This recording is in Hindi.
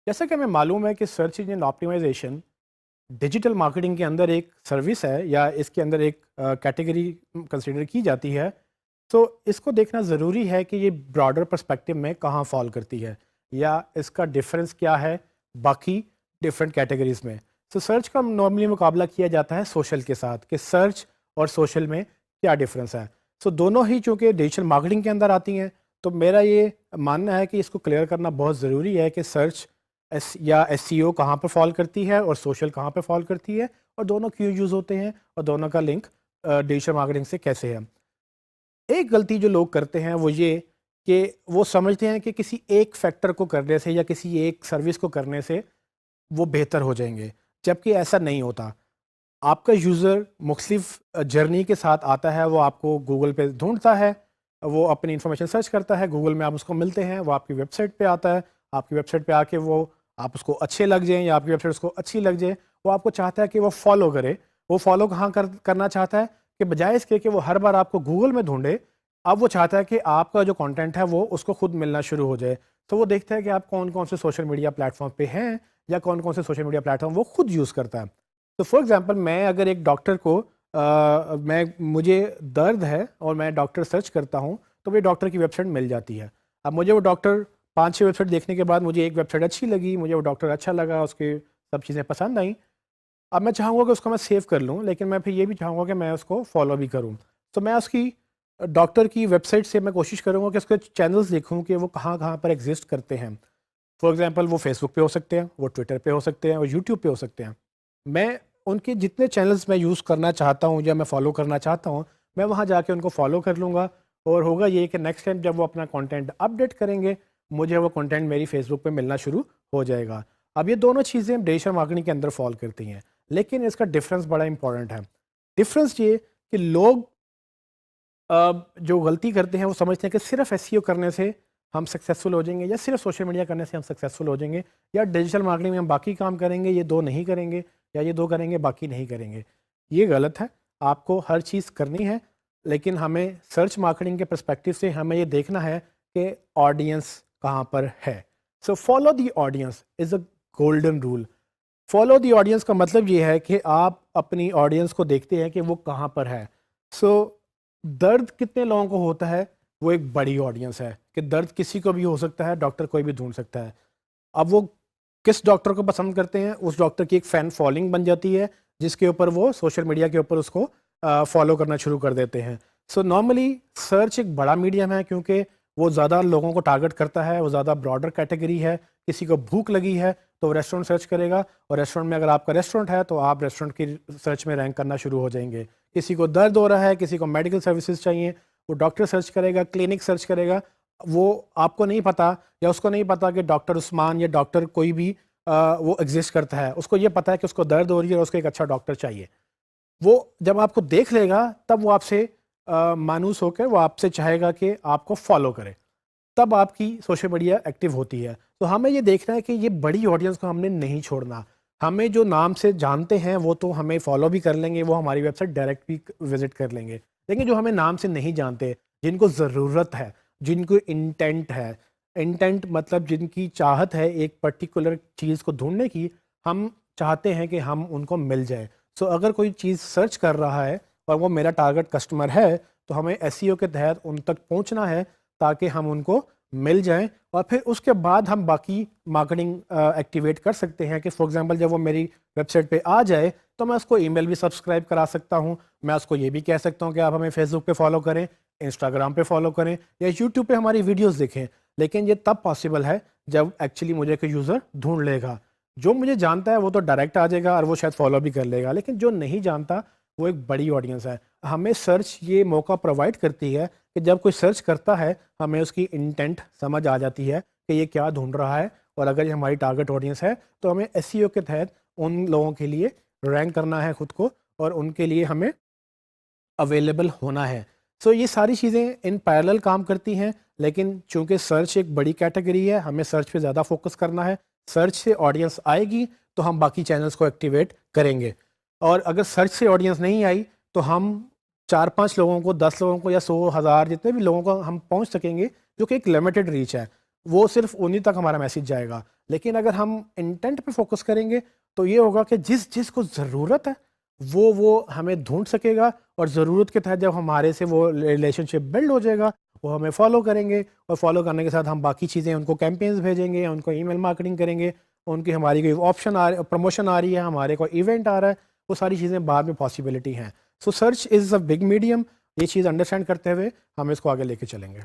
जैसा कि हमें मालूम है कि search engine optimisation digital marketing के अंदर एक सर्विस है या इसके अंदर एक कैटेगरी कंसिडर की जाती है। तो इसको देखना ज़रूरी है कि ये ब्रॉडर पर्सपेक्टिव में कहाँ फॉल करती है या इसका डिफरेंस क्या है बाकी डिफरेंट कैटेगरीज में। तो सर्च का नॉर्मली मुकाबला किया जाता है सोशल के साथ कि सर्च और सोशल में क्या डिफरेंस है। सो दोनों ही चूँकि डिजिटल मार्केटिंग के अंदर आती हैं, तो मेरा ये मानना है कि इसको क्लियर करना बहुत ज़रूरी है कि सर्च एसईओ कहाँ पर फॉल करती है और सोशल कहाँ पर फॉल करती है, और दोनों क्यों यूज़ होते हैं और दोनों का लिंक डिजिटल मार्केटिंग से कैसे है। एक गलती जो लोग करते हैं वो ये कि वो समझते हैं कि किसी एक फैक्टर को करने से या किसी एक सर्विस को करने से वो बेहतर हो जाएंगे, जबकि ऐसा नहीं होता। आपका यूज़र मुख्तलिफ जर्नी के साथ आता है, वो आपको गूगल पे ढूंढता है, वो अपनी इन्फॉर्मेशन सर्च करता है, गूगल में आप उसको मिलते हैं, वो आपकी वेबसाइट पे आता है, आपकी वेबसाइट पे आके वो आप उसको अच्छे लग जाएँ या आपकी वेबसाइट उसको अच्छी लग जाए, वो आपको चाहता है कि वो फॉलो करे। वो फॉलो कहाँ करना चाहता है कि बजाय इसके कि वो हर बार आपको गूगल में ढूंढे, अब वो चाहता है कि आपका जो कंटेंट है वो उसको खुद मिलना शुरू हो जाए। तो वो देखता है कि आप कौन कौन से सोशल मीडिया प्लेटफॉर्म पे हैं या कौन कौन से सोशल मीडिया प्लेटफॉर्म वो खुद यूज़ करता है। तो फॉर एग्जांपल मैं अगर एक डॉक्टर को मैं मुझे दर्द है और मैं डॉक्टर सर्च करता हूँ, तो मुझे डॉक्टर की वेबसाइट मिल जाती है। अब मुझे वो डॉक्टर 5-6 वेबसाइट देखने के बाद मुझे एक वेबसाइट अच्छी लगी, मुझे वो डॉक्टर अच्छा लगा, उसकी सब चीज़ें पसंद आई। अब मैं चाहूँगा कि उसको मैं सेव कर लूँ, लेकिन मैं फिर ये भी चाहूँगा कि मैं उसको फॉलो भी करूँ। तो मैं उसकी डॉक्टर की वेबसाइट से मैं कोशिश करूँगा कि उसके चैनल्स देखूँ कि वो कहाँ-कहाँ पर एग्ज़िस्ट करते हैं। फॉर एग्ज़ाम्पल वो फ़ेसबुक पे हो सकते हैं, वो ट्विटर पे हो सकते हैं और यूट्यूब पे हो सकते हैं। मैं उनके जितने चैनल्स मैं यूज़ करना चाहता हूँ या मैं फ़ॉलो करना चाहता हूँ, मैं वहाँ जाके उनको फ़ॉलो कर लूँगा, और होगा ये कि नेक्स्ट टाइम जब वो अपना कंटेंट अपडेट करेंगे, मुझे वो कंटेंट मेरी फ़ेसबुक पे मिलना शुरू हो जाएगा। अब ये दोनों चीज़ें डिजिटल मार्केटिंग के अंदर फ़ॉल करती हैं, लेकिन इसका डिफ़रेंस बड़ा इंपॉर्टेंट है। डिफ़रेंस ये कि लोग जो गलती करते हैं वो समझते हैं कि सिर्फ एसईओ करने से हम सक्सेसफुल हो जाएंगे, या सिर्फ सोशल मीडिया करने से हम सक्सेसफुल हो जाएंगे, या डिजिटल मार्केटिंग में हम बाकी काम करेंगे, ये दो नहीं करेंगे, या ये दो करेंगे बाकी नहीं करेंगे। ये गलत है। आपको हर चीज़ करनी है, लेकिन हमें सर्च मार्केटिंग के पर्सपेक्टिव से हमें ये देखना है कि ऑडियंस कहाँ पर है। So follow the audience is a golden rule. Follow the audience का मतलब ये है कि आप अपनी ऑडियंस को देखते हैं कि वो कहाँ पर है। सो दर्द कितने लोगों को होता है, वो एक बड़ी ऑडियंस है कि दर्द किसी को भी हो सकता है, डॉक्टर कोई भी ढूंढ सकता है। अब वो किस डॉक्टर को पसंद करते हैं, उस डॉक्टर की एक फ़ैन फॉलोइंग बन जाती है, जिसके ऊपर वो सोशल मीडिया के ऊपर उसको फॉलो करना शुरू कर देते हैं। सो नॉर्मली सर्च एक बड़ा मीडियम है, क्योंकि वो ज़्यादा लोगों को टारगेट करता है, वो ज़्यादा ब्रॉडर कैटेगरी है। किसी को भूख लगी है तो वो रेस्टोरेंट सर्च करेगा, और रेस्टोरेंट में अगर आपका रेस्टोरेंट है तो आप रेस्टोरेंट की सर्च में रैंक करना शुरू हो जाएंगे। किसी को दर्द हो रहा है, किसी को मेडिकल सर्विसेज चाहिए, वो डॉक्टर सर्च करेगा, क्लिनिक सर्च करेगा। वो आपको नहीं पता, या उसको नहीं पता कि डॉक्टर उस्मान या डॉक्टर कोई भी वो एग्जिस्ट करता है। उसको ये पता है कि उसको दर्द हो रही है और उसको एक अच्छा डॉक्टर चाहिए। वो जब आपको देख लेगा तब वो आपसे मायूस होकर वो आपसे चाहेगा कि आपको फॉलो करे, तब आपकी सोशल मीडिया एक्टिव होती है। तो हमें ये देखना है कि ये बड़ी ऑडियंस को हमने नहीं छोड़ना। हमें जो नाम से जानते हैं वो तो हमें फॉलो भी कर लेंगे, वो हमारी वेबसाइट डायरेक्ट भी विजिट कर लेंगे। लेकिन जो हमें नाम से नहीं जानते, जिनको ज़रूरत है, जिनको इंटेंट है, इंटेंट मतलब जिनकी चाहत है एक पर्टिकुलर चीज़ को ढूंढने की, हम चाहते हैं कि हम उनको मिल जाए। सो अगर कोई चीज़ सर्च कर रहा है और वो मेरा टारगेट कस्टमर है, तो हमें एसईओ के तहत उन तक पहुंचना है ताकि हम उनको मिल जाएं, और फिर उसके बाद हम बाकी मार्केटिंग एक्टिवेट कर सकते हैं। कि फॉर एग्जांपल जब वो मेरी वेबसाइट पे आ जाए तो मैं उसको ईमेल भी सब्सक्राइब करा सकता हूं। मैं उसको ये भी कह सकता हूं कि आप हमें फेसबुक पे फॉलो करें, इंस्टाग्राम पे फॉलो करें, या यूट्यूब पे हमारी वीडियोस देखें। लेकिन ये तब पॉसिबल है जब एक्चुअली मुझे कोई यूज़र ढूंढ लेगा। जो मुझे जानता है वो तो डायरेक्ट आ जाएगा और वो शायद फॉलो भी कर लेगा, लेकिन जो नहीं जानता वो एक बड़ी ऑडियंस है। हमें सर्च ये मौका प्रोवाइड करती है कि जब कोई सर्च करता है, हमें उसकी इंटेंट समझ आ जाती है कि ये क्या ढूंढ रहा है, और अगर ये हमारी टारगेट ऑडियंस है तो हमें एसईओ के तहत उन लोगों के लिए रैंक करना है खुद को, और उनके लिए हमें अवेलेबल होना है। सो ये सारी चीज़ें इन पैरेलल काम करती हैं, लेकिन चूंकि सर्च एक बड़ी कैटेगरी है, हमें सर्च पे ज़्यादा फोकस करना है। सर्च से ऑडियंस आएगी तो हम बाकी चैनल्स को एक्टिवेट करेंगे, और अगर सर्च से ऑडियंस नहीं आई तो हम 4-5 लोगों को, 10 लोगों को, या 100,000 जितने भी लोगों को हम पहुंच सकेंगे, जो कि एक लिमिटेड रीच है। वो सिर्फ उन्हीं तक हमारा मैसेज जाएगा। लेकिन अगर हम इंटेंट पे फोकस करेंगे तो ये होगा कि जिस जिस को ज़रूरत है वो हमें ढूंढ सकेगा, और ज़रूरत के तहत जब हमारे से वो रिलेशनशिप बिल्ड हो जाएगा वो हमें फॉलो करेंगे, और फॉलो करने के साथ हम बाकी चीज़ें उनको कैंपेन्स भेजेंगे या उनको ईमेल मार्केटिंग करेंगे, उनकी हमारी कोई ऑप्शन आ रही, प्रमोशन आ रही है, हमारे कोई इवेंट आ रहा है, वो सारी चीज़ें बाद में पॉसिबिलिटी हैं। सो search is a big medium. ये चीज़ अंडरस्टैंड करते हुए हम इसको आगे लेके चलेंगे।